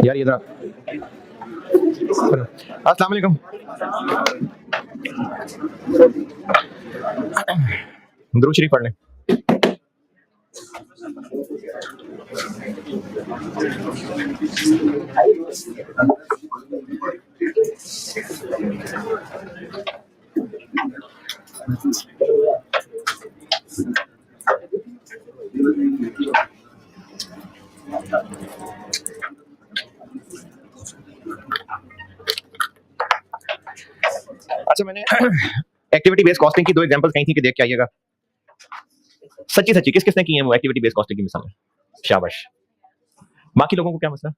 यार ये जरा अस्सलाम वालेकुम। दुरूद शरीफ पढ़ लें। अच्छा, मैंने एक्टिविटी बेस्ड कॉस्टिंग की 2 एग्जांपल्स कही थी कि देख के आइएगा। सच्ची सच्ची किस किसने की है वो एक्टिविटी बेस्ड कॉस्टिंग की मिसाल में? शाबाश। बाकी लोगों को क्या मसला?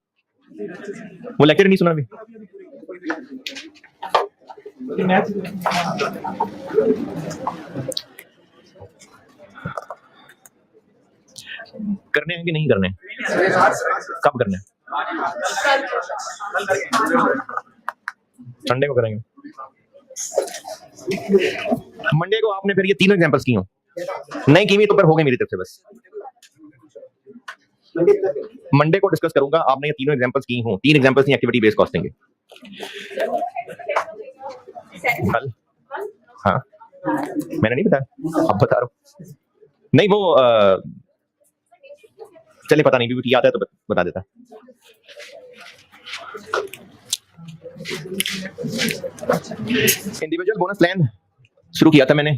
वो लेक्चर नहीं सुना अभी? करने हैं कि नहीं करने? कब करने? संडे को करेंगे। मंडे को आपने फिर ये तीनों एग्जांपल्स की हो, नहीं की हुई तो फिर हो गई मेरी तरफ से बस। मंडे को डिस्कस करूंगा, आपने ये तीनों एग्जांपल्स की हो, 3 एग्जांपल्स थी एक्टिविटी बेस्ड कॉस्टिंग के। कल? हाँ, मैंने नहीं बताया, अब बता रहा हूँ। नहीं वो चलिए पता नहीं, बीबीटी आता है तो बता देता। इंडिविजुअल बोनस प्लान शुरू किया था मैंने।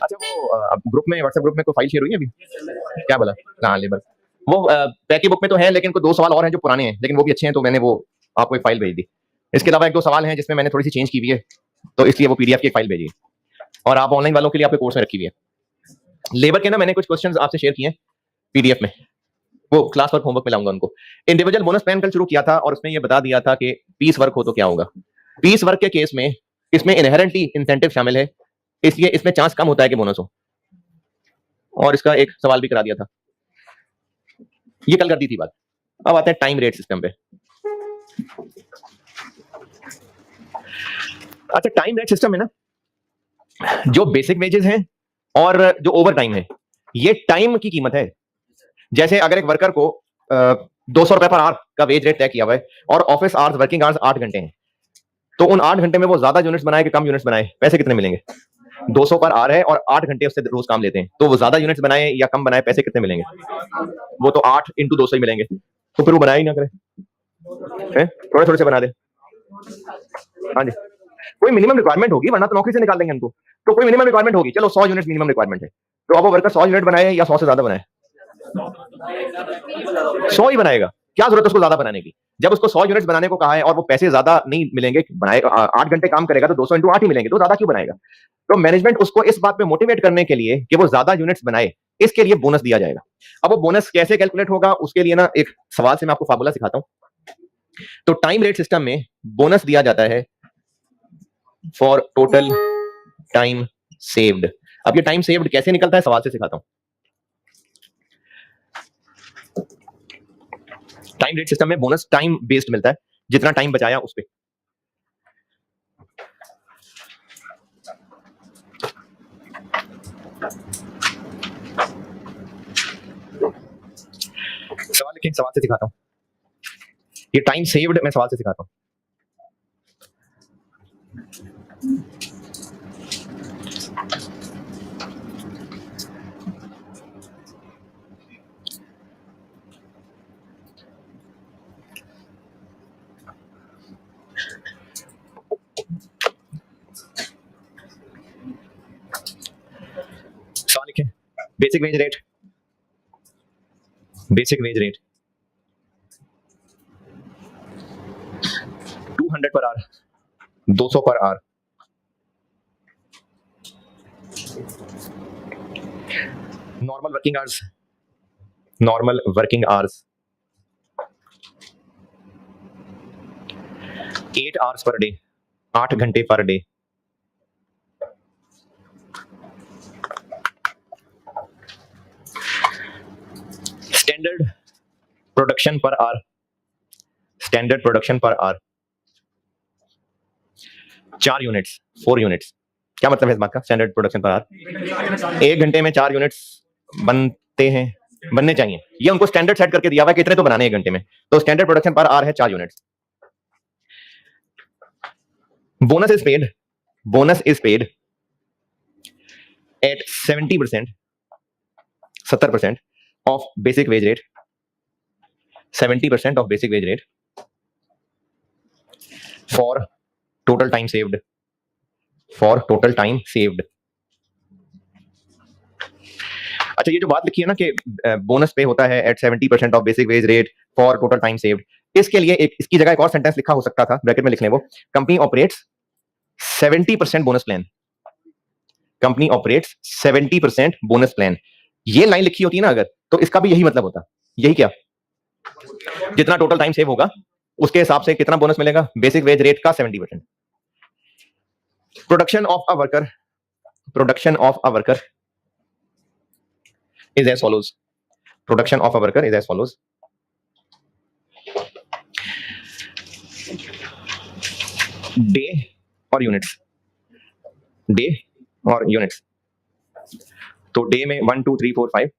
अच्छा, वो ग्रुप में, व्हाट्सएप ग्रुप में कोई फाइल शेयर हुई है अभी? क्या बोला? हाँ, लेबर वो पैकी बुक में तो है, लेकिन कोई 2 सवाल और हैं जो पुराने हैं, लेकिन वो भी अच्छे हैं, तो मैंने वो आपको एक फाइल भेज दी। इसके अलावा 1-2 सवाल हैं जिसमें मैंने थोड़ी सी चेंज की हुई है, तो इसलिए वो पीडीएफ की एक फाइल भेजी है, और आप ऑनलाइन वालों के लिए आपके कोर्स में रखी हुई है। लेबर के ना मैंने कुछ क्वेश्चंस आपसे शेयर किए हैं पीडीएफ में, वो क्लास वर्क होमवर्क में लाऊंगा उनको। इंडिविजुअल बोनस प्लान कल शुरू किया था और उसमें ये बता दिया था कि पीस वर्क हो तो क्या होगा। पीस वर्क के केस में इसमें इनहेरेंटली इंसेंटिव शामिल है, इसलिए इसमें चांस कम होता है कि बोनस हो, और इसका एक सवाल भी करा दिया था, ये कल कर दी थी बात। अब आते हैं टाइम रेट सिस्टम पे। अच्छा, टाइम रेट सिस्टम में ना जो बेसिक वेजेस हैं और जो ओवर टाइम है, ये टाइम की कीमत है। जैसे अगर एक वर्कर को 200 रुपए पर आवर का वेज रेट तय किया हुआ है और ऑफिस आवर्स, वर्किंग आवर्स 8 घंटे हैं, तो उन 8 घंटे में वो ज्यादा यूनिट्स बनाए कि कम यूनिट्स बनाए, पैसे कितने मिलेंगे? 200 पर आवर है और 8 घंटे उससे रोज काम लेते हैं, तो वो ज्यादा यूनिट्स बनाए या कम बनाए, पैसे कितने मिलेंगे? वो तो 8 × 200 ही मिलेंगे, तो फिर वो बनाया ही ना करे, थोड़े थोड़े से बना दे। हाँ जी, कोई मिनिमम रिक्वायरमेंट होगी, वरना तो नौकरी से निकाल देंगे हमको। तो कोई मिनिमम रिक्वायरमेंट होगी, चलो 100 यूनिट मिनिमम रिक्वायरमेंट है, तो अब वो वर्कर 100 यूनिट बनाए या 100 से ज्यादा बनाए? 100 ही बनाएगा। क्या जरूरत है उसको ज्यादा बनाने की? जब उसको 100 यूनिट्स बनाने को कहा है और वो पैसे ज्यादा नहीं मिलेंगे, बनाए 8 घंटे काम करेगा तो 200 × 8 ही मिलेंगे, तो ज्यादा क्यों बनाएगा? तो मैनेजमेंट उसको इस बात पे मोटिवेट करने के लिए कि वो ज्यादा यूनिट्स बनाए, इसके लिए बोनस दिया जाएगा। अब वो बोनस कैसे कैलकुलेट होगा, उसके लिए ना एक सवाल से मैं आपको फार्मूला सिखाता हूं। तो टाइम रेट सिस्टम में बोनस दिया जाता है फॉर टोटल टाइम सेव्ड। अब ये टाइम सेव्ड कैसे निकलता है, सवाल से सिखाता हूं। टाइम रेट सिस्टम में बोनस टाइम बेस्ड मिलता है, जितना टाइम बचाया उस पे। सवाल लिखें, सवाल से सिखाता हूं। ये टाइम सेव्ड मैं सवाल से सिखाता हूं। सवाल लिखें, basic wage rate, basic wage rate 200 per hour, 200 per hour. Normal working hours, normal working hours 8 hours per day, 8 घंटे per day. Standard production per hour, standard production per hour 4 units, 4 units. क्या मतलब है इस बात का? Standard production per hour 1 घंटे में 4 units बनते हैं, बनने चाहिए। ये उनको स्टैंडर्ड सेट करके दिया हुआ है कितने तो बनाने 1 घंटे में, तो स्टैंडर्ड प्रोडक्शन पर आवर है 4 units. Bonus is paid, bonus is paid at 70%, 70% of basic wage rate, 70% of basic wage rate for total time saved, for total time saved। अच्छा, ये जो बात लिखी है ना कि बोनस पे होता है at 70% of basic wage rate for total time saved, इसके लिए एक इसकी जगह एक और सेंटेंस लिखा हो सकता था, ब्रैकेट में लिख लें वो, company operates 70% bonus plan, company operates 70% bonus plan. ये लाइन लिखी होती है ना अगर, तो इसका भी यही मतलब होता। यही क्या, जितना टोटल टाइम सेव होगा उसके हिसाब से कितना बोनस मिलेगा, बेसिक वेज रेट का 70%। Production of a worker, production of a worker is as follows, production of a worker is as follows, day or units, day or units। तो day में 1 2 3 4 5,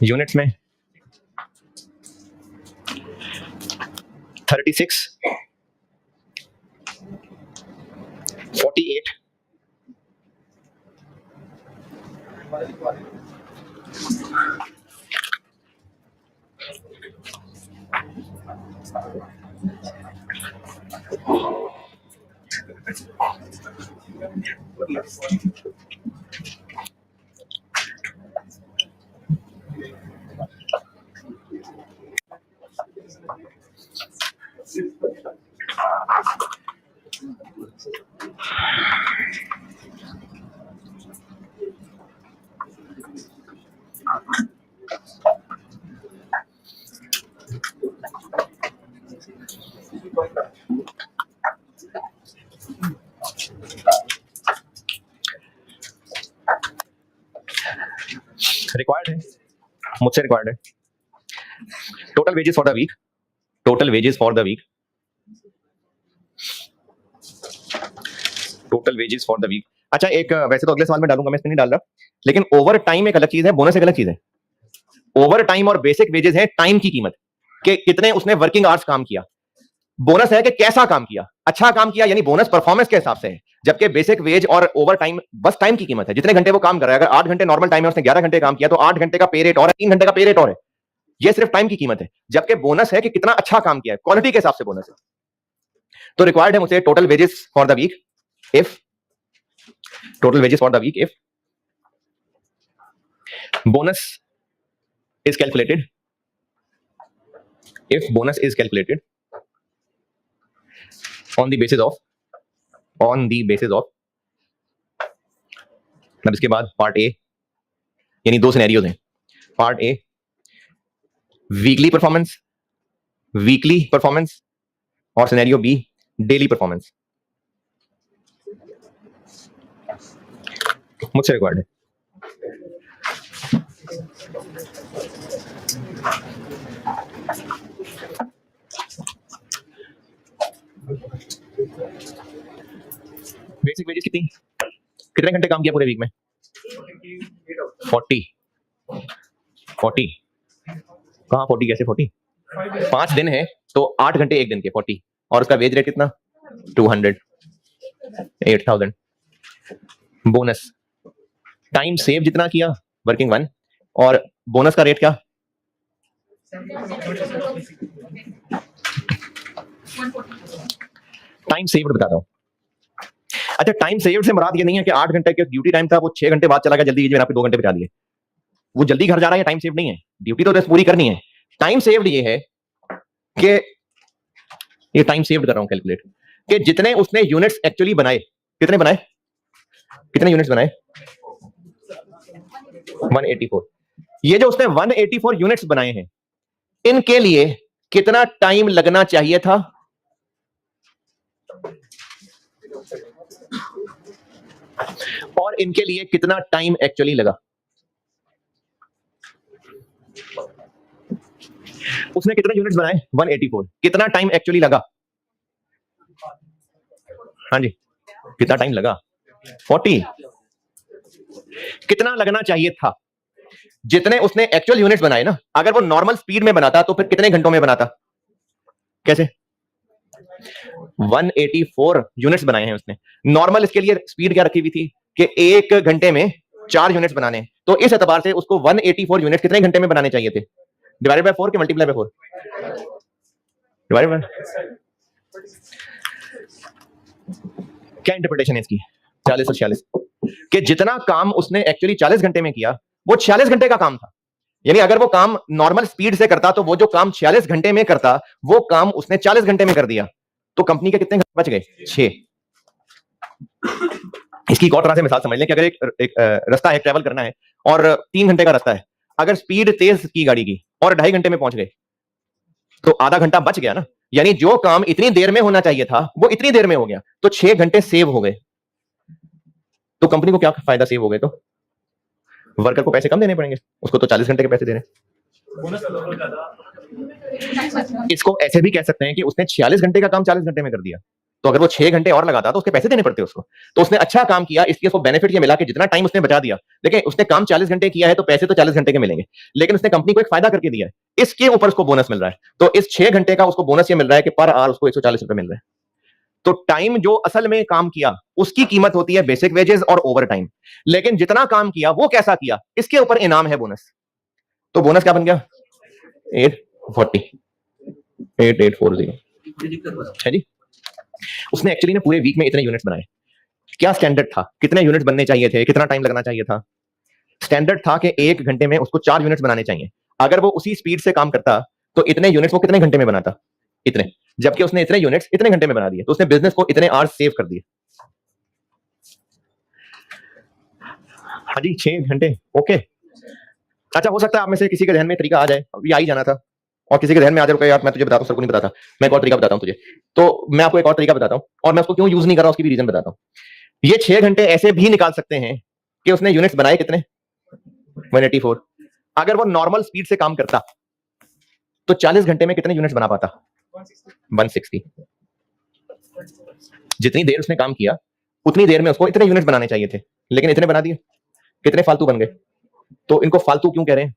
units में 36 48 रिक्वायर्ड है, मुझसे required है। Total wages for the week, total wages for the week, total wages for the week. अच्छा, एक वैसे तो अगले सवाल में डालूंगा, मैं इसमें नहीं डाल रहा, लेकिन ओवर टाइम एक अलग चीज है, बोनस एक अलग चीज है। ओवर टाइम और बेसिक वेजेस है टाइम की कीमत, कि कितने उसने वर्किंग आवर्स काम किया। बोनस है कि कैसा काम किया, अच्छा काम किया, यानी बोनस परफॉर्मेंस के हिसाब से है। जबकि बेसिक वेज और ओवर टाइम बस टाइम की कीमत है, जितने घंटे वो काम कर रहा है। अगर 8 घंटे नॉर्मल टाइम है, उसने 11 घंटे काम किया, तो 8 घंटे का पे रेट और है, 3 घंटे का पे रेट और है। ये सिर्फ टाइम की कीमत है। जबकि बोनस है कि कितना अच्छा काम किया है, क्वालिटी के हिसाब से बोनस है। तो रिक्वायर्ड है मुझे total wages for the week if, total wages for the week if bonus is calculated, if bonus is calculated on the basis of, on the basis of, अब इसके बाद पार्ट ए, यानी 2 scenarios हैं। Part A weekly performance, weekly performance, और scenario B daily performance. मुझसे required है। Basic wages कितनी, कितने घंटे काम किया पूरे वीक में? 40 कहाँ 40, कैसे 40? 5 दिन है तो 8 घंटे एक दिन के 40, और उसका वेज रेट कितना? 200, 8000। बोनस टाइम सेव जितना किया वर्किंग 1, और बोनस का रेट क्या? टाइम सेव्ड बताता हूं। अच्छा, टाइम सेव्ड से मुराद ये नहीं है कि 8 घंटे के ड्यूटी टाइम था वो 6 घंटे बाद चला गया, जल्दी कीजिए, आपके 2 घंटे बचा दिए, वो जल्दी घर जा रहा है, टाइम सेव नहीं है। ड्यूटी तो पूरी करनी है। टाइम सेव्ड ये है कि ये टाइम सेव्ड कर रहा हूं कैलकुलेट, कि जितने उसने यूनिट्स एक्चुअली बनाए, कितने बनाए, कितने यूनिट्स बनाए? 184। ये जो उसने 184 यूनिट्स बनाए हैं, इनके लिए कितना टाइम लगना चाहिए था? और इनके लिए कितना टाइम एक्चुअली लगा? उसने कितने यूनिट्स बनाए? 184। कितना टाइम एक्चुअली लगा? हाँ जी, कितना टाइम लगा? 40। कितना लगना चाहिए था? जितने उसने एक्चुअल यूनिट्स बनाए ना, अगर वो नॉर्मल स्पीड में बनाता तो फिर कितने घंटों में बनाता? कैसे? 184 यूनिट्स बनाए हैं उसने। नॉर्मल इसके लिए स्पीड क्या रखी हुई थी कि 1 घंटे में 4 यूनिट्स बनाने हैं। तो इस एतबार से उसको 184 यूनिट कितने घंटे में बनाने चाहिए थे? डिवाइडेड बाय 4 के मल्टीप्लाई बाय 4? डिवाइडेड बाय, क्या इंटरप्रिटेशन है इसकी? 40 और 46 कि जितना काम उसने एक्चुअली 40 घंटे में किया वो 46 घंटे का काम था। यानी अगर वो काम नॉर्मल स्पीड से करता तो वो जो काम 46 घंटे में करता वो काम उसने 40 घंटे में कर दिया। तो कंपनी के कितने घंटे बच गए? 6। इसकी एक और तरह से मिसाल समझ लें कि अगर एक रास्ता है, ट्रेवल करना है और 3 घंटे का रास्ता है, अगर स्पीड तेज की गाड़ी की और 2.5 घंटे में पहुंच गए तो आधा घंटा बच गया ना। यानी जो काम इतनी देर में होना चाहिए था वो इतनी देर में हो गया, तो 6 घंटे सेव हो गए। तो कंपनी को क्या फायदा सेव हो गए? तो वर्कर को पैसे कम देने पड़ेंगे, उसको तो 40 घंटे के पैसे दे रहे हैं। इसको ऐसे भी कह सकते हैं कि उसने 46 घंटे का काम 40 घंटे में कर दिया, तो अगर वो 6 घंटे और लगाता तो उसके पैसे देने पड़ते उसको। तो उसने अच्छा काम किया, इसलिए उसको बेनिफिट ये मिला कि जितना टाइम उसने बचा दिया। देखिए उसने काम 40 घंटे किया है तो पैसे तो 40 घंटे के मिलेंगे, लेकिन उसने कंपनी को एक फायदा करके दिया है, इसके ऊपर उसको बोनस मिल रहा है। तो इस 6 घंटे का उसको बोनस ये मिल रहा है कि पर आवर उसको 140 रुपए मिल रहे हैं। तो टाइम जो असल में काम किया उसकी कीमत होती है बेसिक वेजेस और ओवर टाइम, लेकिन जितना काम किया वो कैसा किया इसके ऊपर इनाम है बोनस। तो बोनस क्या बन गया? 840 8840 है जी। उसने एक्चुअली ना पूरे वीक में इतने यूनिट्स बनाए। क्या स्टैंडर्ड था? कितने यूनिट्स बनने चाहिए थे? कितना टाइम लगना चाहिए था? स्टैंडर्ड था कि 1 घंटे में उसको 4 यूनिट्स बनाने चाहिए। अगर वो उसी स्पीड से काम करता तो इतने यूनिट्स वो कितने घंटे में बनाता? इतने। जबकि उसने इतने यूनिट्स इतने घंटे में बना दिए, तो उसने बिजनेस को इतने आवर्स सेव कर दिए। हाँ जी, 6 घंटे। ओके। अच्छा, हो सकता है आप में से किसी के ध्यान में तरीका आ जाए, अभी आ ही जाना था, और किसी के ध्यान में आ जाए यार मैं तुझे बताता हूँ, सर को नहीं बताता, मैं एक और तरीका बताता हूँ तुझे। तो मैं आपको एक और तरीका बताता हूँ, और मैं उसको क्यों यूज नहीं कर रहा उसकी भी रीजन बताता हूँ। ये 6 घंटे ऐसे भी निकाल सकते हैं कि उसने यूनिट्स बनाए कितने? 184। अगर वो नॉर्मल स्पीड से काम करता तो 40 घंटे में कितने यूनिट्स बना पाता? 160। जितनी देर उसने काम किया उतनी देर में उसको इतने यूनिट्स बनाने चाहिए थे, लेकिन इतने बना दिए। कितने फालतू बन गए? तो इनको फालतू क्यों कह रहे हैं?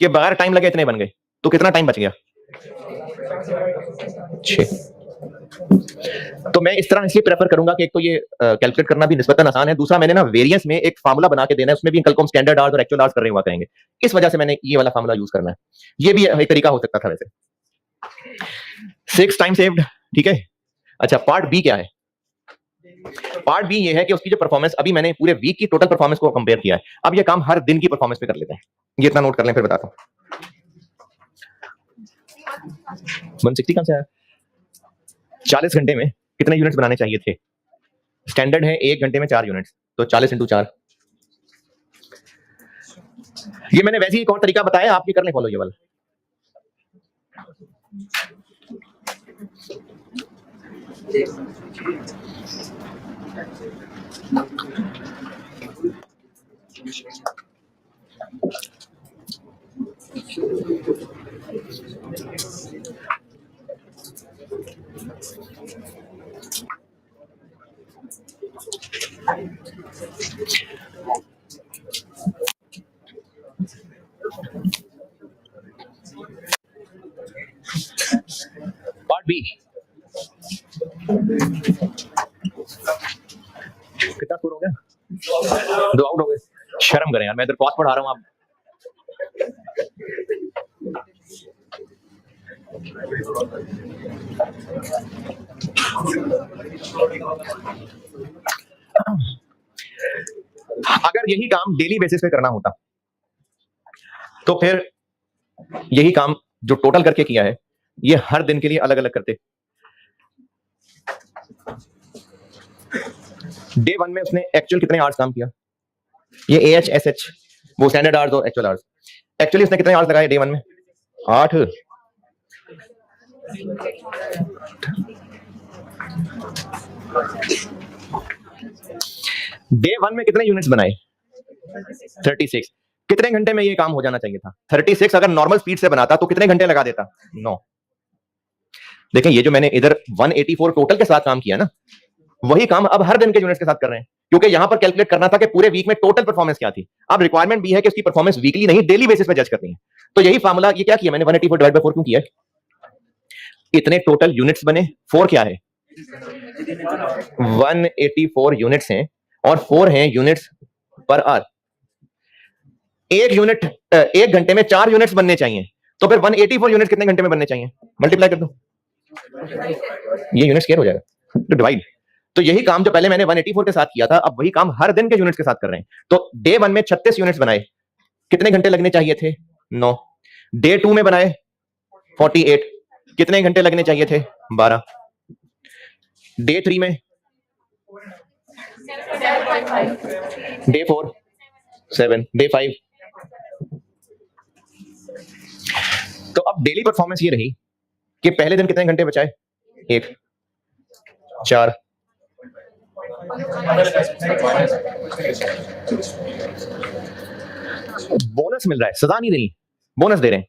कि बगैर टाइम लगे इतने बन गए। तो कितना टाइम बच गया? 6। तो मैं इस तरह इसलिए प्रेफर करूंगा कि एक तो ये कैलकुलेट करना भी निस्बतन आसान है, दूसरा मैंने ना वेरिएंस में एक फार्मूला बना के देना है, उसमें भी कल को हम स्टैंडर्ड आवर्स और एक्चुअल आवर्स कर रहे हुआ करेंगे, इस वजह से मैंने ये वाला फार्मूला यूज करना है। ये भी एक तरीका हो सकता था वैसे। 6 टाइम सेव्ड, ठीक है। अच्छा, पार्ट बी क्या है? पार्ट बी ये है कि उसकी जो परफॉर्मेंस, अभी मैंने पूरे वीक की टोटल परफॉर्मेंस को कंपेयर किया है, अब ये काम हर दिन की परफॉर्मेंस पे कर लेते हैं। ये इतना नोट कर लें फिर बताता हूं। 160 कहां से आया? 40 घंटे में कितने यूनिट्स बनाने चाहिए थे? स्टैंडर्ड है 1 घंटे में 4 यूनिट्स, तो 40 × 4। ये मैंने वैसे ही एक और तरीका बताया, आप ये कर लें फॉलो ये वाला। पार्ट बी कितना स्कोर हो गया? 2 आउट हो गए। शर्म करें यार, मैं इधर पास पढ़ा रहा हूं, आप अगर यही काम डेली बेसिस पे करना होता तो फिर यही काम जो टोटल करके किया है ये हर दिन के लिए अलग अलग करते। डे 1 में उसने एक्चुअल कितने आवर्स काम किया? ये AHSH वो स्टैंडर्ड आवर्स और एक्चुअल आवर्स। एक्चुअली उसने कितने आवर्स लगाए डे 1 में? 8। डे 1 में कितने यूनिट्स बनाए? 36। कितने घंटे में ये काम हो जाना चाहिए था? 36 अगर नॉर्मल स्पीड से बनाता तो कितने घंटे लगा देता? 9। देखें ये जो मैंने इधर 184 टोटल के साथ काम किया ना, वही काम अब हर दिन के यूनिट्स के साथ कर रहे हैं, क्योंकि यहां पर कैलकुलेट करना था कि पूरे वीक में टोटल परफॉर्मेंस क्या थी। अब रिक्वायरमेंट भी है कि उसकी परफॉर्मेंस वीकली नहीं डेली बेसिस पे जज करनी है। तो यही फार्मूला, ये क्या किया मैंने, 184 डिवाइड बाय 4 क्यों किया है? इतने टोटल यूनिट्स बने, 4 क्या है, 184 यूनिट्स हैं और 4 हैं यूनिट्स पर आवर। एक यूनिट एक घंटे में 4 यूनिट्स बनने चाहिए, तो फिर 184 यूनिट कितने घंटे में बनने चाहिए? मल्टीप्लाई कर दो, ये यूनिट स्क्वायर हो जाएगा, तो डिवाइड। तो यही काम जो पहले मैंने 184 के साथ किया था, अब वही काम हर दिन के यूनिट्स के साथ कर रहे हैं। तो डे 1 में 36 यूनिट्स बनाए, कितने घंटे लगने चाहिए थे? 9। डे 2 में बनाए 48, कितने घंटे लगने चाहिए थे? 12। डे 3 में, डे 4 7, डे 5। तो अब डेली परफॉर्मेंस ये रही कि पहले दिन कितने घंटे बचाए? 1, 4। बोनस मिल रहा है, सजा नहीं रही, बोनस दे रहे हैं।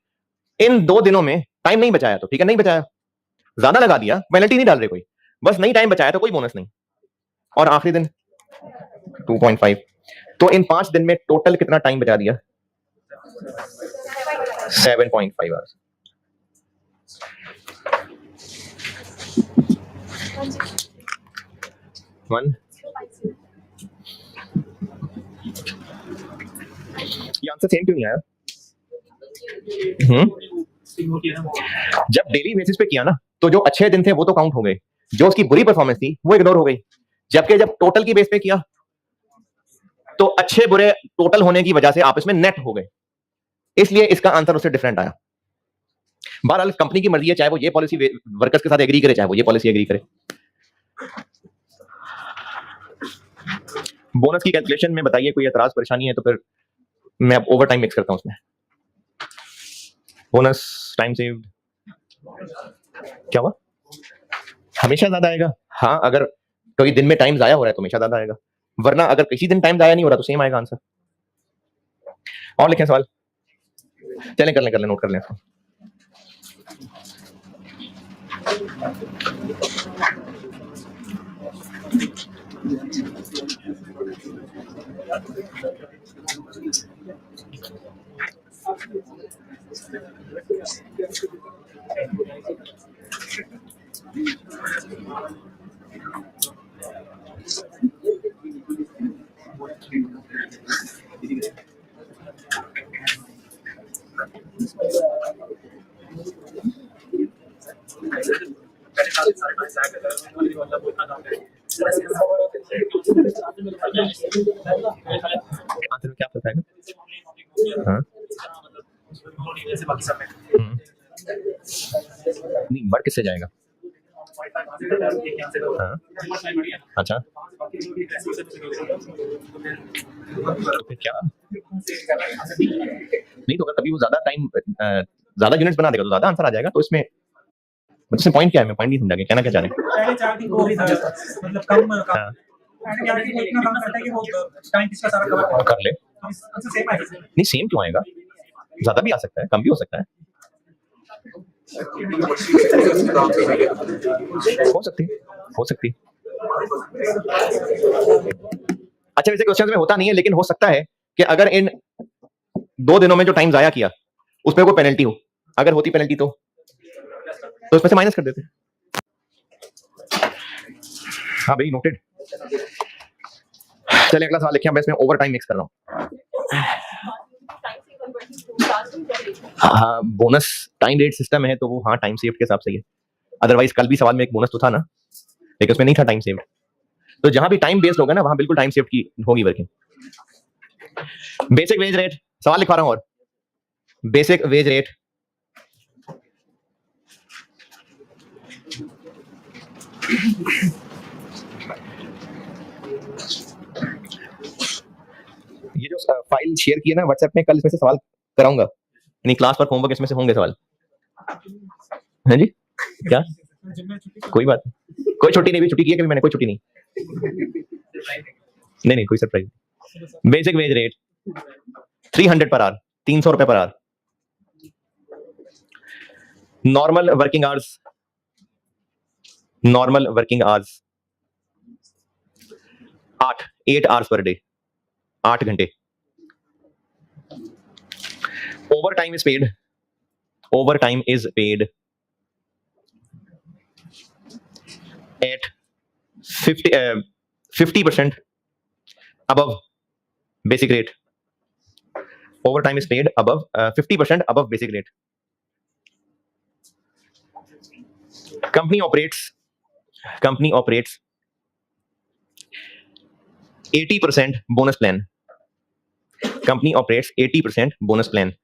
इन 2 दिनों में टाइम नहीं बचाया तो ठीक है, नहीं बचाया, ज्यादा लगा दिया, पेनल्टी नहीं डाल रहे कोई, बस नहीं टाइम बचाया तो कोई बोनस नहीं। और आखिरी दिन 2.5। तो इन 5 दिन में टोटल कितना टाइम बचा दिया? 7.5 आवर्स। वन, ये आंसर सेम क्यों नहीं आया? जब डेली बेसिस पे किया ना, तो जो अच्छे दिन थे वो तो काउंट हो गए, जो उसकी बुरी परफॉर्मेंस थी वो इग्नोर हो गई। जबकि जब टोटल की बेस पे किया तो अच्छे बुरे टोटल होने की वजह से आपस में नेट हो गए, इसलिए इसका आंसर उससे डिफरेंट आया। बहरहाल कंपनी की मर्जी है, चाहे वो ये पॉलिसी वर्कर्स के साथ एग्री करे, चाहे वो ये पॉलिसी एग्री करे। बोनस की कैलकुलेशन में बताइए कोई एतराज परेशानी है तो फिर मैं अब ओवर टाइम मिक्स करता हूं उसमें। बोनस टाइम सेव्ड क्या हुआ? हमेशा ज्यादा आएगा। हाँ, अगर कोई दिन में टाइम जाया हो रहा है तो हमेशा ज्यादा आएगा, वरना अगर किसी दिन टाइम जाया नहीं हो रहा तो सेम आएगा आंसर। और लिखें सवाल, चलें कर लें नोट कर लें। आंसर में क्या फर्क आएगा? हाँ? नहीं, बढ़ किससे जाएगा? हाँ? अच्छा, तो फिर क्या? नहीं तो अगर कभी वो ज्यादा टाइम ज्यादा यूनिट्स बना देगा तो ज्यादा आंसर आ जाएगा। तो इसमें मतलब पॉइंट क्या है? मैं पॉइंट नहीं समझा, कहना क्या चाह रहे हैं? पहले 4 दिन को भी था, मतलब कम हाँ, इतना काम करता है कि वो टाइम इसका सारा कवर कर ले। आंसर सेम आएगा। नहीं, सेम क्यों आएगा? ज्यादा भी आ सकता है, कम भी हो सकता है, हो सकती। अच्छा, वैसे क्वेश्चन में होता नहीं है, लेकिन हो सकता है कि अगर इन 2 दिनों में जो टाइम जाया किया उसमें कोई पेनल्टी हो, अगर होती पेनल्टी तो इसमें से माइनस कर देते। हाँ भाई, नोटेड। चलिए अगला सवाल लिखिए, मैं इसमें ओवर टाइम मिक्स कर रहा हूँ। हाँ, बोनस टाइम रेट सिस्टम है तो वो हाँ टाइम सेव के हिसाब से ही है। अदरवाइज कल भी सवाल में एक बोनस तो था ना, लेकिन उसमें नहीं था टाइम सेव। तो जहां भी टाइम बेस्ड होगा ना वहां बिल्कुल टाइम सेव की होगी वर्किंग। बेसिक वेज रेट, सवाल लिखवा रहा हूं। और बेसिक वेज रेट ये जो फाइल शेयर की है ना व्हाट्सएप में, कल इसमें से सवाल कराऊंगा, यानी क्लास पर होमवर्क इसमें से होंगे सवाल। हाँ जी, क्या? कोई बात नहीं, कोई छुट्टी नहीं, भी छुट्टी की है कभी मैंने? कोई छुट्टी नहीं, नहीं कोई surprise. Basic wage rate 300 per hour, 300 रुपए per hour. Normal working hours 8 hours per day, 8 घंटे. Overtime is paid at 50% above basic rate. Overtime is paid above 50% above basic rate. Company operates 80% bonus plan. Company operates 80% bonus plan.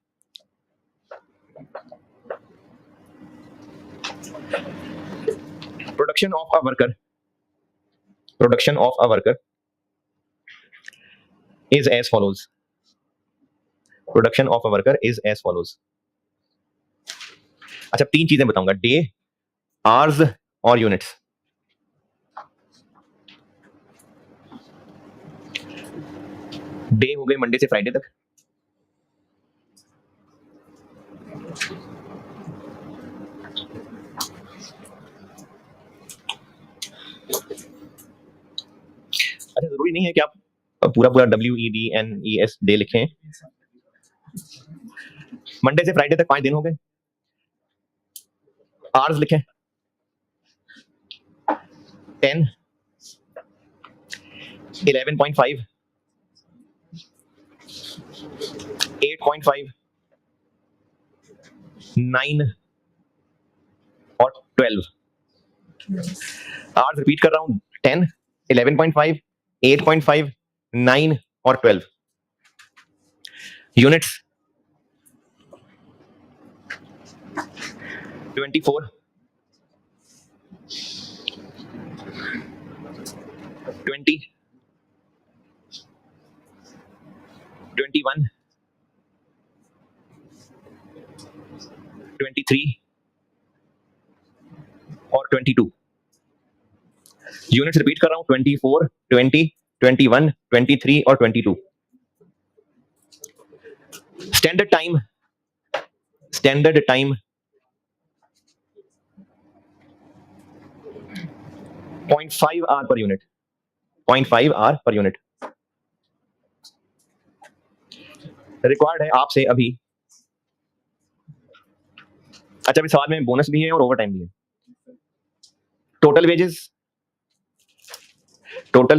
Production of a worker is as follows. Production of a worker is as follows. अच्छा, 3 चीजें बताऊंगा: day, hours और units. Day हो गए Monday से Friday तक. अच्छा, जरूरी नहीं है कि आप पूरा WEDNES डे लिखें. मंडे से फ्राइडे तक 5 दिन हो गए. आवर्स लिखें 10, 11.5, 8.5, 9 और 12. आवर्स रिपीट कर रहा हूं: 10, 11.5, 8.5, 9 और 12. यूनिट्स 24, 20, 21, 23 और 22. यूनिट्स रिपीट कर रहा हूं: 24, 20, 21, 23 और 22. Standard time 0.5 hour per unit. 0.5 hour per unit. Required है आपसे अभी. अच्छा, अभी सवाल में बोनस भी है और ओवर टाइम भी है. Total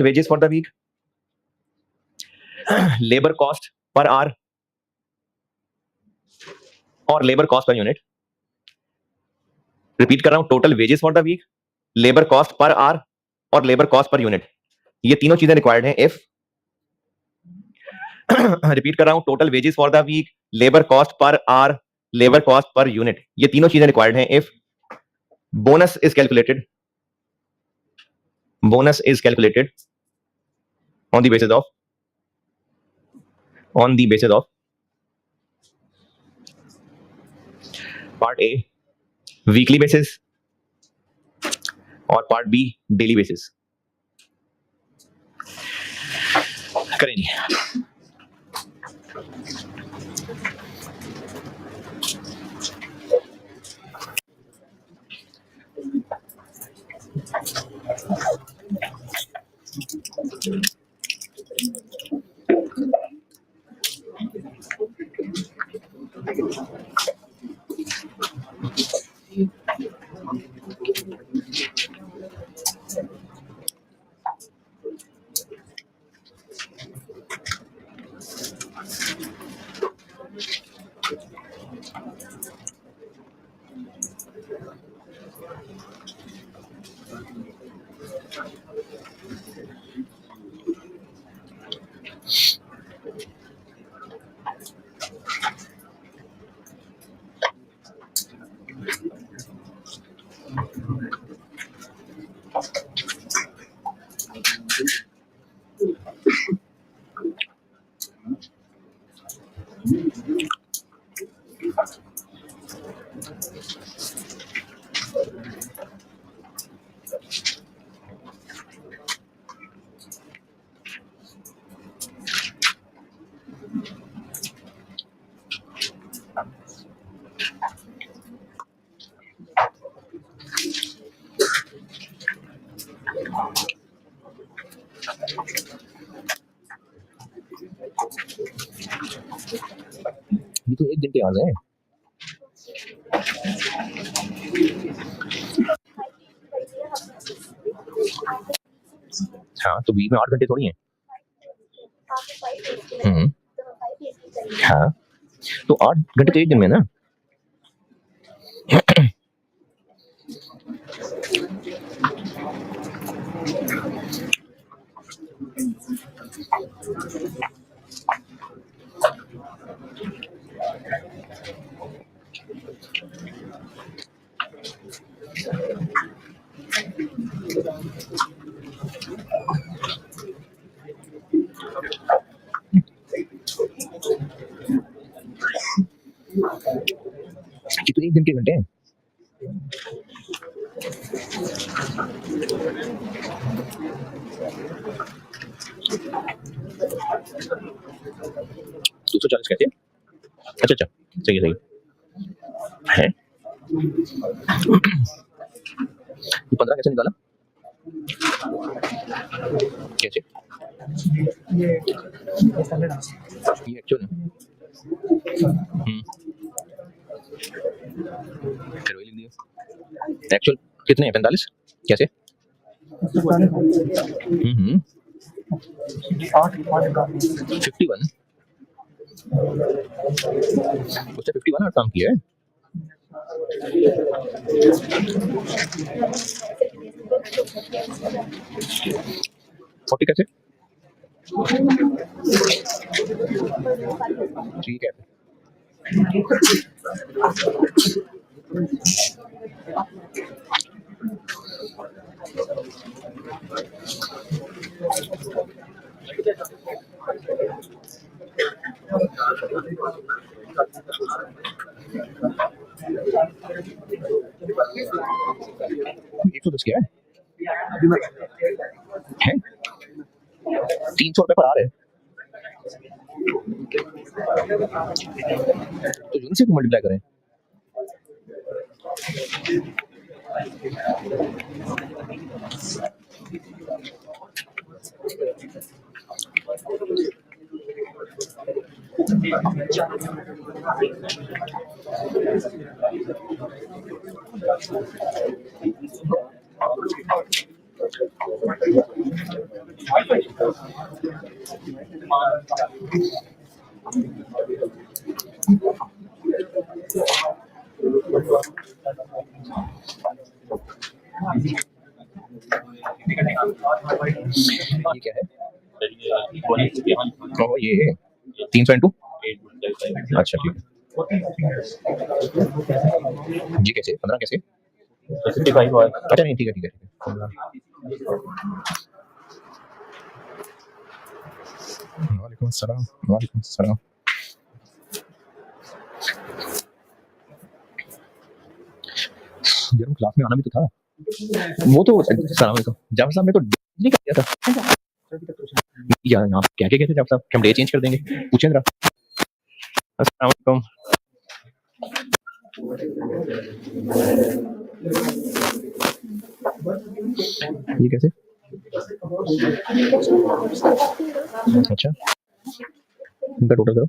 wages for the week, labour cost per hour और labour cost per unit. Repeat कर रहा हूं: total wages for the week, labour cost per hour और लेबर कॉस्ट पर यूनिट. ये तीनों चीजें रिक्वायर्ड हैं इफ. रिपीट कर रहा हूं: total wages for the week, labour cost per hour, labour cost per unit. ये तीनों चीजें रिक्वायर्ड हैं if bonus is calculated on the basis of part A weekly basis और पार्ट बी डेली बेसिस. करें जी. ये तो 1 दिन के आवाज है। हाँ, तो वीक में 8 घंटे थोड़ी हैं। हाँ, तो 8 घंटे तो 1 दिन में ना। ये तो 1 दिन के घंटे हैं। दो सौ 40 कैसे? अच्छा, सही है है। ये 15 कैसे निकाला? कैसे? ये स्टैंडर्ड है। ये एक्चुअल है। फिर वही लिख दिया। एक्चुअल कितने हैं? 45 कैसे? 51 उसने 51 आवर काम किया है। फोर्टी कैसे? ठीक है। एक सौ 10 क्या है? 300 रुपए पर आ रहे हैं, तो यूनिट से मल्टीप्लाई करें। ये क्या है? ओ, ये 300 इंटू। अच्छा ठीक है। जी कैसे? 15 कैसे? अच्छा नहीं, ठीक है। वालेकुम अस्सलाम। यार क्लास में आना भी तो था। वो तो सलाम अलैकुम जाफर साहब ने तो नहीं कर दिया था यार। आप क्या कहते थे जाफर साहब कि हम डे चेंज कर देंगे? पूछें जरा। अस्सलाम वालेकुम। ये कैसे? अच्छा, इनका टोटल करो।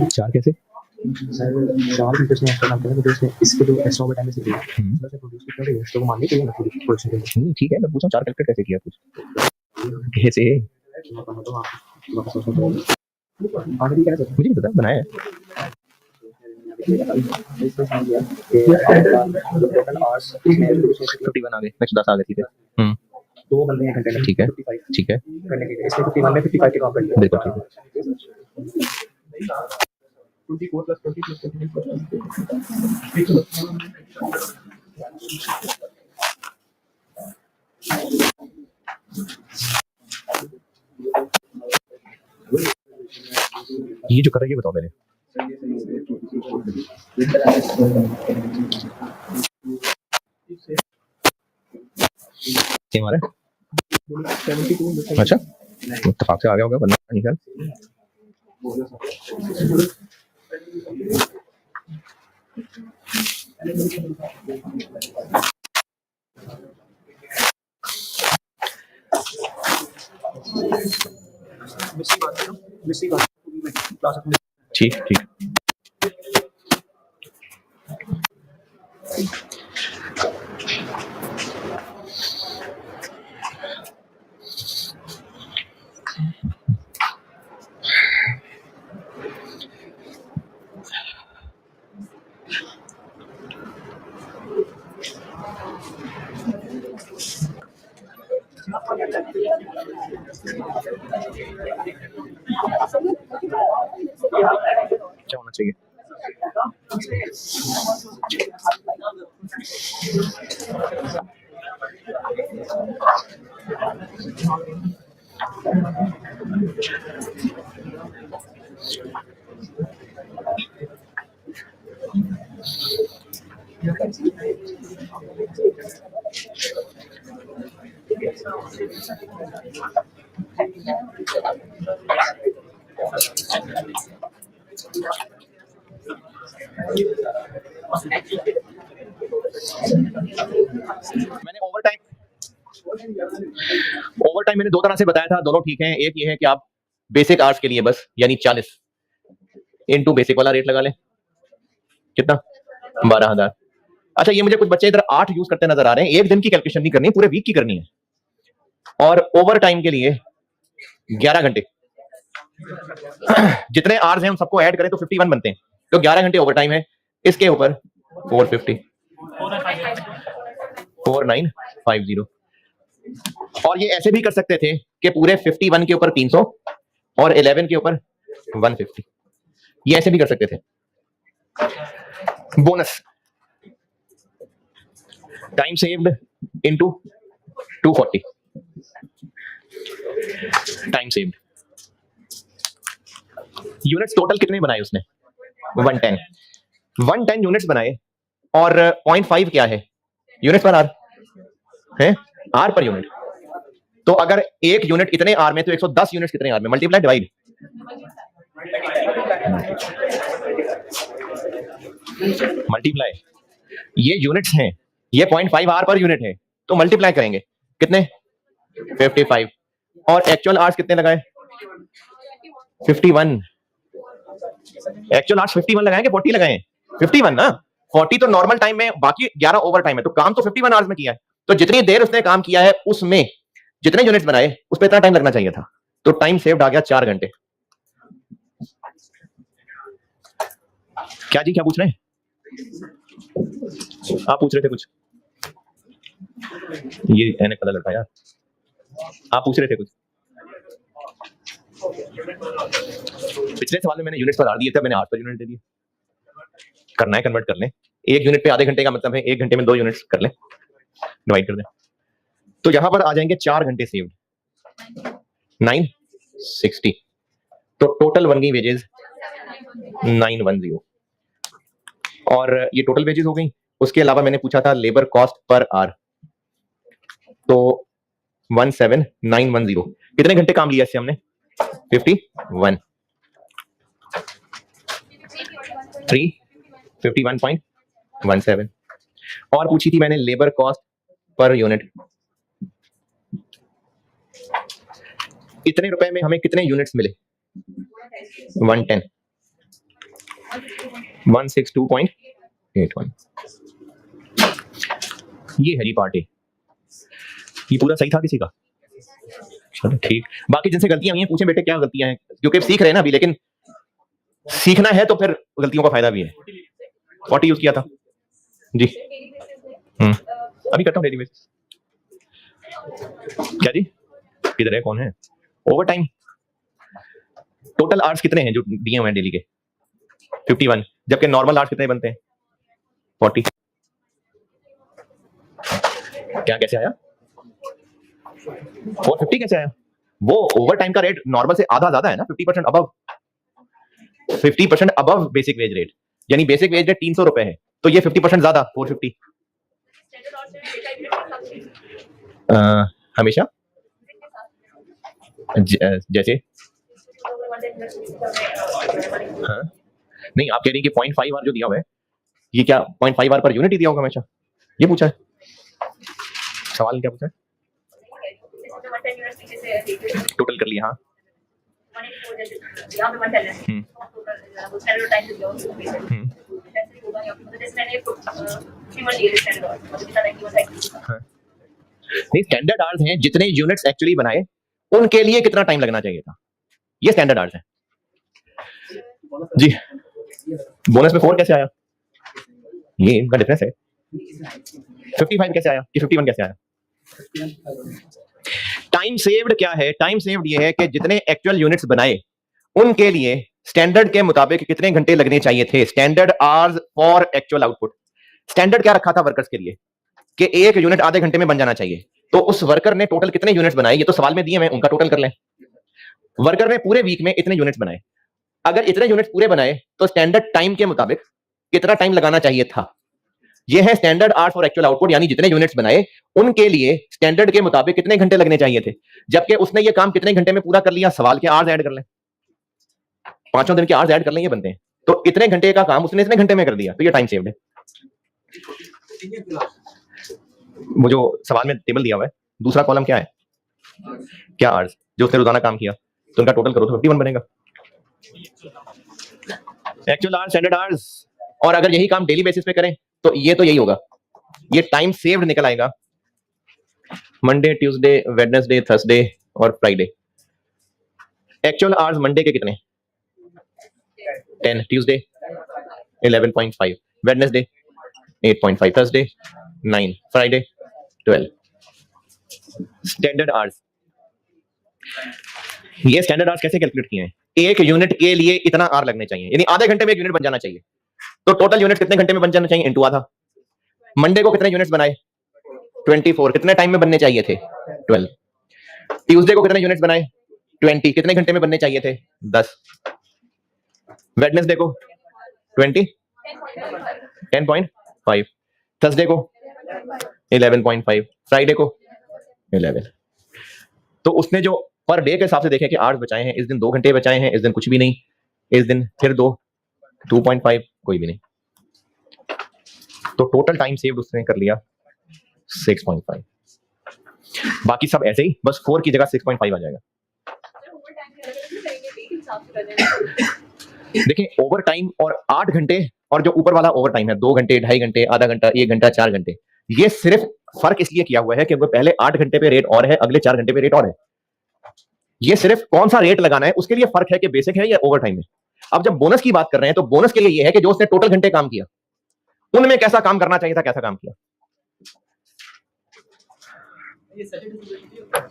चार कैसे? चार मीटर्स में करना पड़ेगा, तो इसमें इसके जो एक्स्ट्रा ओवर टाइम से दिया है प्रोड्यूस कर रही है, तो मान लीजिए ना प्रोडक्शन के नहीं ठीक है, मैं पूछा 4 कैलकुलेट कैसे किया कुछ कैसे? आगे क्या करते मुझे नहीं पता, बनाया है। टोटल आवर्स इसमें 51 आ गए, नेक्स्ट 10 आ गए। ठीक है। 2 घंटे एक घंटे में ठीक है 55 ठीक है, करने के लिए इसमें 51 में 55 के काम करते हैं। बिल्कुल ठीक है। 24 प्लस 20 प्लस 29 प्लस ये जो कर रहा है ये बताओ पहले। सेम आ रहा है? अच्छा, इत्तेफाक से आ गया होगा, वरना नहीं ख्याल। आ सकते हैं। ठीक ठीक। क्या होना चाहिए? मैंने ओवर टाइम मैंने दो तरह से बताया था, दोनों ठीक हैं। एक ये है कि आप बेसिक आवर्स के लिए बस यानी 40 इनटू बेसिक वाला रेट लगा लें। कितना? 12,000। अच्छा, ये मुझे कुछ बच्चे इधर 8 यूज करते नजर आ रहे हैं। एक दिन की कैलकुलेशन नहीं करनी, पूरे वीक की करनी है। और ओवर टाइम के लिए 11 घंटे जितने आवर्स हैं हम सबको ऐड करें तो 51 बनते हैं, तो 11 घंटे ओवर टाइम है। इसके ऊपर 450 4950। और ये ऐसे भी कर सकते थे कि पूरे 51 के ऊपर 300 और 11 के ऊपर 150। ये ऐसे भी कर सकते थे। Bonus time saved into 240 time saved. Units total कितने बनाए उसने? 110 यूनिट्स बनाए। और 0.5 क्या है? यूनिट्स पर आर है, आर पर यूनिट। तो अगर एक यूनिट इतने आर में तो 110 यूनिट्स कितने आर में? Multiply divide? मल्टीप्लाई। ये यूनिट्स हैं, ये 0.5 आर पर यूनिट है, तो मल्टीप्लाई करेंगे कितने? 55। और एक्चुअल आवर्स कितने लगाए? 51। एक्चुअल आवर्स 51 लगाएंगे 40 लगाए? 51 ना। 40 तो नॉर्मल टाइम में, बाकी 11 ओवर टाइम है, तो काम तो 51 आवर्स में किया है। तो जितनी देर उसने काम किया है उसमें जितने यूनिट्स बनाए उस पर इतना टाइम लगना चाहिए था। तो टाइम सेव्ड आ गया 4 घंटे। क्या जी, क्या पूछ रहे हैं आप? पूछ रहे थे कुछ? ये एनक वाला लड़का यार, आप पूछ रहे थे कुछ? पिछले सवाल में मैंने यूनिट्स पर आर दिए थे, मैंने 8 पर यूनिट दे दिए। करना है कन्वर्ट कर लें। एक यूनिट पे आधे घंटे का मतलब है 1 घंटे में 2 यूनिट्स कर लें, डिवाइड कर दें। तो यहां पर आ जाएंगे 4 घंटे सेव्ड, 960। तो टोटल बन गई वेजेस 910। और ये टोटल वेजेस हो गई। उसके अलावा मैंने पूछा था लेबर कॉस्ट पर आवर, तो 17910। कितने घंटे काम लिया इससे हमने? 51। 351.17। और पूछी थी मैंने लेबर कॉस्ट पर यूनिट, इतने रुपए में हमें कितने यूनिट्स मिले? 110। 162.81। ये है जी पार्ट ए। ये पूरा सही था किसी का? चलो ठीक। बाकी जिनसे गलतियां हुई हैं पूछें बेटे क्या गलतियां हैं, क्योंकि सीख रहे हैं ना अभी, लेकिन सीखना है तो फिर गलतियों का फायदा भी है। 40 यूज किया था जी। अभी करता हूँ डेली बेसिस। क्या जी, किधर है, कौन है? ओवर टाइम टोटल आवर्स कितने हैं जो दिए हुए हैं डेली के? 51। जबकि नॉर्मल आवर्स कितने बनते हैं? 40। क्या कैसे आया? 450 कैसे आया? वो ओवर टाइम का रेट नॉर्मल से आधा ज्यादा है ना, 50% above. 50% above basic wage rate, यानी बेसिक वेज रेट 300 रुपए है, तो ये 50% ज्यादा 450। हमेशा जैसे हाँ, नहीं आप कह रही हैं कि 0.5 आवर जो दिया हुआ है, ये क्या 0.5 आवर पर यूनिट ही दिया होगा हमेशा? ये पूछा है सवाल, क्या पूछा है? टोटल कर लिया हाँ। 184 जैसे यहाँ पे 110 है टोटल स्टैंडर्ड टाइम से बिलोंग टू ऐसे ही होगा या फिर जैसे मैंने फीवर लिए स्टैंडर्ड और मतलब कितना टाइम की बताइए नहीं, स्टैंडर्ड आवर्स हैं जितने यूनिट्स एक्चुअली बनाए उनके लिए कितना टाइम लगना चाहिए था, ये स्टैंडर्ड आवर्स है जी। बोनस में 4 कैसे आया, ये इनका डिफरेंस है। 55 कैसे आया, ये 51 कैसे आया। टाइम सेव्ड क्या है, टाइम सेव्ड ये है कि जितने एक्चुअल यूनिट्स बनाए उनके लिए स्टैंडर्ड के मुताबिक कितने घंटे लगने चाहिए थे, standard hours for actual output. Standard क्या रखा था वर्कर्स के लिए कि एक यूनिट आधे घंटे में बन जाना चाहिए, तो उस वर्कर ने टोटल कितने यूनिट्स बनाए ये तो सवाल में दिए हैं, उनका टोटल कर लें। वर्कर ने पूरे वीक में इतने यूनिट्स बनाए, अगर इतने यूनिट्स पूरे बनाए तो स्टैंडर्ड टाइम के मुताबिक कितना टाइम लगाना चाहिए था, ये है standard hours for actual output, यानी जितने यूनिट्स बनाए उनके लिए स्टैंडर्ड के मुताबिक कितने घंटे लगने चाहिए थे, जबकि उसने ये काम कितने घंटे में पूरा कर लिया, सवाल के आवर्स ऐड कर लें, 5 दिन के आवर्स ऐड कर लें, ये बनते हैं, तो इतने घंटे का काम उसने इतने घंटे में कर दिया, तो ये टाइम सेव्ड है। वो जो सवाल में टेबल दिया हुआ है, दूसरा कॉलम क्या है, क्या आवर्स जो उसने रोजाना काम किया, तो उनका टोटल करो तो 51 बनेगा। एक्चुअल आवर्स, स्टैंडर्ड आवर्स, और अगर यही काम डेली बेसिस पे करें तो यही होगा, ये टाइम सेव्ड निकल आएगा। मंडे, ट्यूसडे, वेडनेसडे, थर्सडे और फ्राइडे। एक्चुअल आवर्स मंडे के कितने, 10, Tuesday 11.5, Wednesday 8.5, Thursday 9, Friday 12। Standard hours, ये स्टैंडर्ड आवर्स कैसे कैलकुलेट किए हैं, एक यूनिट के लिए इतना आवर लगने चाहिए, यानी आधे घंटे में एक यूनिट बन जाना चाहिए, तो टोटल यूनिट कितने घंटे में बन जाना चाहिए, इनटू आधा। मंडे को कितने यूनिट्स बनाए, 24, कितने टाइम में बनने चाहिए थे, 12। ट्यूसडे को कितने यूनिट्स बनाए, 20, कितने घंटे में बनने चाहिए थे, 10। वेडनेसडे को 20, 10.5। थर्सडे को 11.5, फ्राइडे को 11। तो उसने जो पर डे के हिसाब से देखे कि आवर्स बचाए हैं, इस दिन 2 घंटे बचाए हैं, इस दिन कुछ भी नहीं, इस दिन फिर 2.5 कोई भी नहीं, तो टोटल टाइम सेव्ड उसने कर लिया 6.5। बाकी सब ऐसे ही, बस 4 की जगह 6.5 आ जाएगा। देखिए ओवर टाइम और 8 घंटे और जो ऊपर वाला ओवर टाइम है 2 घंटे, 2.5 घंटे, आधा घंटा, 1 घंटा, 4 घंटे, ये सिर्फ फर्क इसलिए किया हुआ है कि पहले 8 घंटे पे रेट और है, अगले 4 घंटे पे रेट और है। ये सिर्फ कौन सा रेट लगाना है उसके लिए फर्क है कि बेसिक है या ओवर टाइम है। अब जब बोनस की बात कर रहे हैं तो बोनस के लिए ये है कि जो उसने टोटल घंटे काम किया उनमें कैसा काम करना चाहिए था, कैसा काम किया।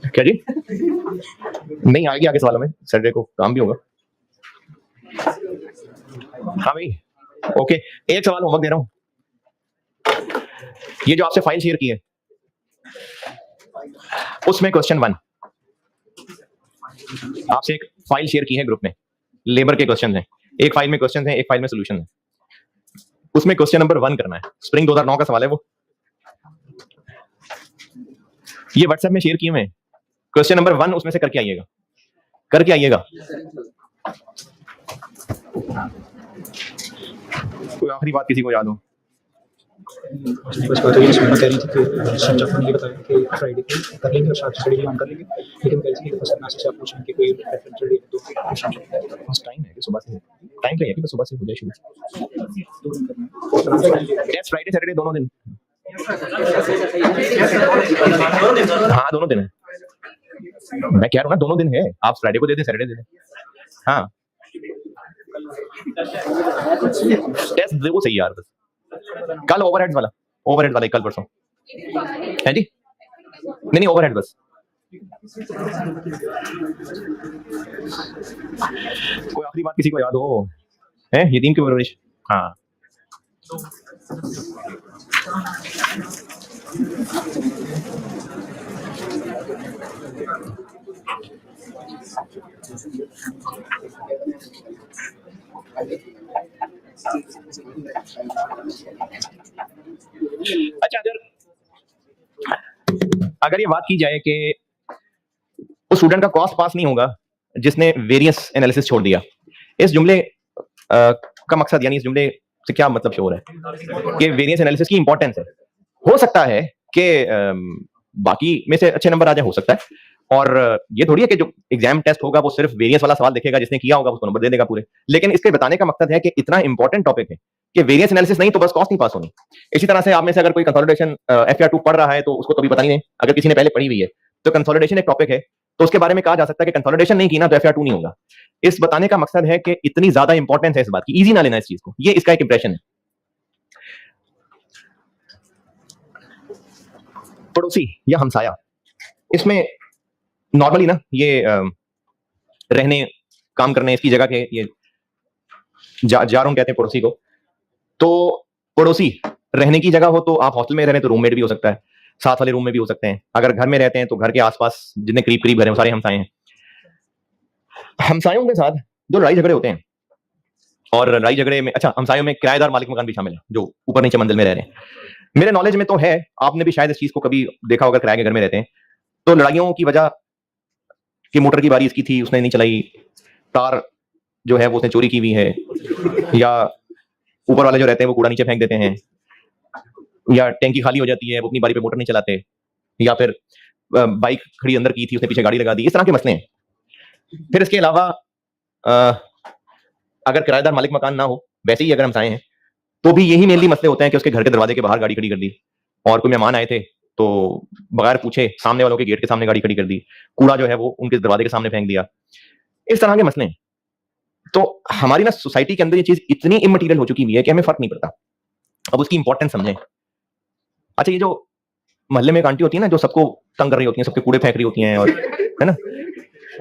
क्या जी, नहीं आगे आगे सवालों में सैटरडे को काम भी होगा। हाँ भाई, ओके, एक सवाल होमवर्क दे रहा हूं, ये जो आपसे फाइल शेयर की है उसमें क्वेश्चन 1 आपसे एक फाइल शेयर की है ग्रुप में, लेबर के क्वेश्चन हैं, एक फाइल में क्वेश्चन हैं, एक फाइल में सोल्यूशन है, उसमें क्वेश्चन नंबर 1 करना है। स्प्रिंग 2009 का सवाल है वो, ये व्हाट्सएप में शेयर किए हुए हैं। क्वेश्चन नंबर 1 उसमें से करके आइएगा, करके आइएगा। कोई आखिरी बात किसी को याद हो? बस बात है, इसमें कह रही थी कि संजय ने बताया कि फ्राइडे को कर लेंगे और सैटरडे भी ऑन कर लेंगे, लेकिन कह रही थी कि फर्स्ट मैसेज से आप पूछें कि कोई प्रेफरेंस डे तो बस टाइम है कि सुबह से, टाइम तो है कि सुबह से हो जाए शुरू। टेस्ट फ्राइडे सैटरडे दोनों दिन, हाँ दोनों दिन है, मैं कह रहा हूँ ना दोनों दिन है, आप फ्राइडे को दे दें, सैटरडे दे दें। हाँ टेस्ट दे वो सही यार, बस कल ओवरहेड्स वाला कल परसों है जी, नहीं ओवरहेड बस। कोई आखिरी बात किसी को याद हो है, यतीम की परवरिश, हाँ अच्छा, अगर ये बात की जाए कि उस स्टूडेंट का कॉस्ट पास नहीं होगा जिसने वेरियंस एनालिसिस छोड़ दिया, इस जुमले का मकसद यानी इस जुमले से क्या मतलब शो हो रहा है कि वेरियंस एनालिसिस की इंपॉर्टेंस है। हो सकता है कि बाकी में से अच्छे नंबर आ जाए, हो सकता है, और ये थोड़ी है कि जो एग्जाम टेस्ट होगा वो सिर्फ वेरिएंस वाला सवाल देखेगा, जिसने किया होगा उसको नंबर दे देगा पूरे। लेकिन इसके बताने का मकसद है कि इतना इंपॉर्टेंट टॉपिक है कि वेरिएंस एनालिसिस नहीं तो बस कॉस्ट नहीं पास होनी। इसी तरह से आप में से अगर कोई कंसोलिडेशन FR2 पढ़ रहा है तो उसको तो भी पता नहीं है, अगर किसी ने पहले पढ़ी हुई है तो कंसोलिडेशन एक टॉपिक है, तो उसके बारे में कहा जा सकता है कि कंसोलिडेशन नहीं की ना तो FR2 नहीं होगा। इस बताने का मकसद है कि इतनी ज्यादा इंपॉर्टेंस है इस बात की, इजी ना लेना इस चीज को, ये इसका एक इंप्रेशन है। पड़ोसी या हमसाया, इसमें नॉर्मली ना ये रहने काम करने इसकी जगह के ये जारों कहते हैं पड़ोसी को। तो पड़ोसी रहने की जगह हो तो आप हॉस्टल में रह रहे हैं तो रूममेट भी हो सकता है, साथ वाले रूम में भी हो सकते हैं। अगर घर में रहते हैं तो घर के आसपास जितने करीब करीब घर हैं सारे हमसाए हैं। हमसायों के साथ जो लड़ाई झगड़े होते हैं, और लड़ाई झगड़े में अच्छा हमसायों में किराएदार मालिक मकान भी शामिल है जो ऊपर नीचे मंजिल में रह रहे हैं। मेरे नॉलेज में तो है, आपने भी शायद इस चीज को कभी देखा होगा, किराए के घर में रहते हैं तो लड़ाइयों की वजह कि मोटर की बारी इसकी थी उसने नहीं चलाई, तार जो है वो उसने चोरी की हुई है, या ऊपर वाले जो रहते हैं वो कूड़ा नीचे फेंक देते हैं, या टैंकी खाली हो जाती है वो अपनी बारी पे मोटर नहीं चलाते, या फिर बाइक खड़ी अंदर की थी उसने पीछे गाड़ी लगा दी, इस तरह के मसले हैं। फिर इसके अलावा अगर किराएदार मालिक मकान ना हो, वैसे ही अगर हमसाए हैं तो भी यही मेनली मसले होते हैं कि उसके घर के दरवाजे के बाहर गाड़ी खड़ी कर दी, और कोई मेहमान आए थे तो बगैर पूछे सामने वालों के गेट के सामने गाड़ी खड़ी कर दी, कूड़ा जो है वो उनके दरवाजे के सामने फेंक दिया, इस तरह के मसले हैं। तो हमारी ना सोसाइटी के अंदर ये चीज इतनी इमटेरियल हो चुकी हुई है कि हमें फर्क नहीं पड़ता। अब उसकी इंपॉर्टेंस समझें। अच्छा, ये जो मोहल्ले में एक आंटी होती है ना जो सबको तंग कर रही होती है, सबके कूड़े फेंक रही होती हैं, और है ना,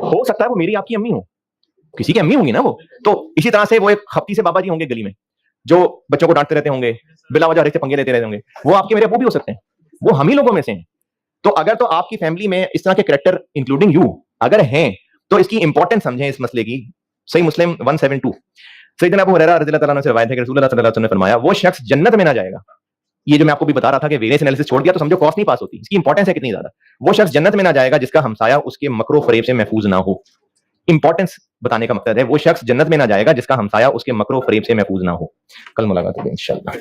हो सकता है वो मेरी आपकी अम्मी हो, किसी की अम्मी होंगी ना वो। तो इसी तरह से वो एक खप्ती से बाबा जी होंगे गली में जो बच्चों को डांटते रहते होंगे, बिला वजह हर एक से पंगे लेते रहते होंगे, वो आपके मेरे अबू भी हो सकते हैं, वो हम ही लोगों में से हैं। तो अगर तो आपकी फैमिली में इस तरह के कैरेक्टर इंक्लूडिंग यू अगर हैं तो इसकी इंपॉर्टेंस समझें इस मसले की। सही मुस्लिम 172 सैयदना अबू हुरैरा रज़ियल्लाहु तआला अन्हु से रवायत है कि रसूलुल्लाह सल्लल्लाहु अलैहि वसल्लम ने फरमाया वो शख्स जन्नत में ना जाएगा। ये जो मैं आपको भी बता रहा था कि वेरिएंस एनालिसिस छोड़ दिया तो समझो कॉस्ट नहीं पास होती, इसकी इंपॉर्टेंस है कितनी ज्यादा। वो शख्स जन्नत में ना जाएगा जिसका हमसाया उसके मकरो फरेब से महफूज ना हो। इंपॉर्टेंस बताने का मकसद है वो शख्स जन्नत में ना जाएगा जिसका हमसाया उसके मकरो फरेब से महफूज ना हो। कल मुलाकात होगी इंशाअल्लाह।